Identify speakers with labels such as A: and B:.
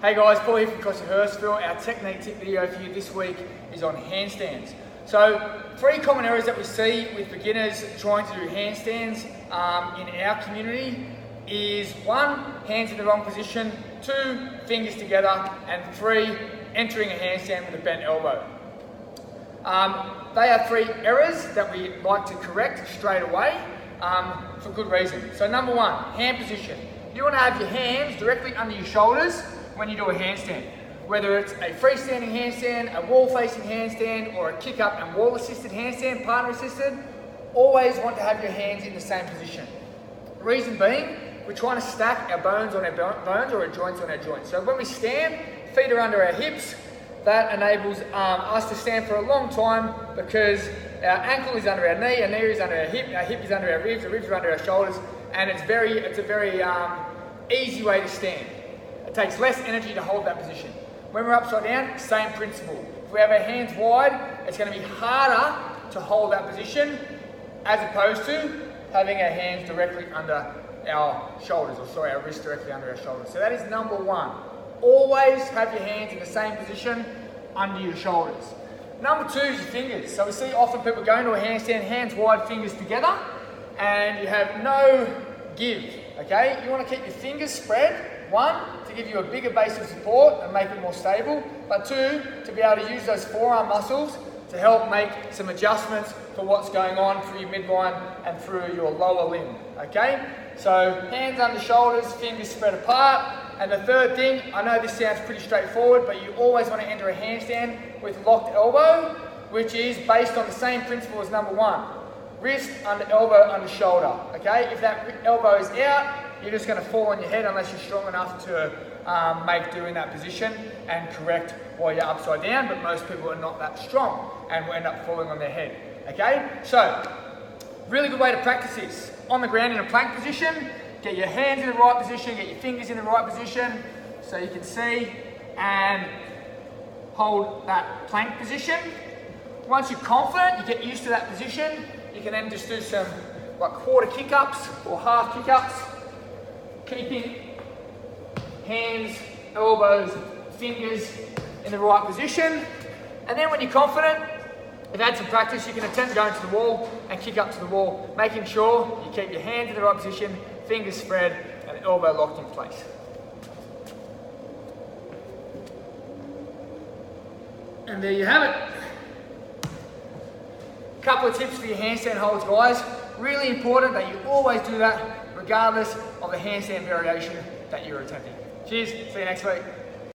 A: Hey guys, Paul here from Hurstville. Our technique tip video for you this week is on handstands. So, 3 common errors that we see with beginners trying to do handstands in our community is 1, hands in the wrong position, 2, fingers together, and 3, entering a handstand with a bent elbow. They are 3 errors that we like to correct straight away for good reason. So number 1, hand position. You want to have your hands directly under your shoulders when you do a handstand. Whether it's a freestanding handstand, a wall-facing handstand, or a kick-up and wall-assisted handstand, partner-assisted, always want to have your hands in the same position. Reason being, we're trying to stack our bones on our bones or our joints on our joints. So when we stand, feet are under our hips. That enables us to stand for a long time because our ankle is under our knee is under our hip is under our ribs are under our shoulders, and it's a very easy way to stand. It takes less energy to hold that position. When we're upside down, same principle. If we have our hands wide, it's going to be harder to hold that position as opposed to having our hands directly under our shoulders, our wrists directly under our shoulders. So that is number 1. Always have your hands in the same position under your shoulders. Number 2 is your fingers. So we see often people go into a handstand, hands wide, fingers together, and you have no give, okay? You want to keep your fingers spread, 1, to give you a bigger base of support and make it more stable, but 2, to be able to use those forearm muscles to help make some adjustments for what's going on through your midline and through your lower limb, okay? So hands under shoulders, fingers spread apart. And the third thing, I know this sounds pretty straightforward, but you always want to enter a handstand with locked elbow, which is based on the same principle as number 1. Wrist under elbow under shoulder, okay? If that elbow is out, you're just going to fall on your head unless you're strong enough to make do in that position and correct while you're upside down, but most people are not that strong and will end up falling on their head, okay? So, really good way to practice this. On the ground in a plank position, get your hands in the right position, get your fingers in the right position so you can see, and hold that plank position. Once you're confident, you get used to that position, you can then just do some like quarter kick-ups or half kick-ups, keeping hands, elbows, fingers in the right position. And then when you're confident, if you've had some practice, you can attempt going to the wall and kick up to the wall, making sure you keep your hands in the right position, fingers spread, and elbow locked in place. And there you have it. A couple of tips for your handstand holds, guys. Really important that you always do that regardless of the handstand variation that you're attempting. Cheers, see you next week.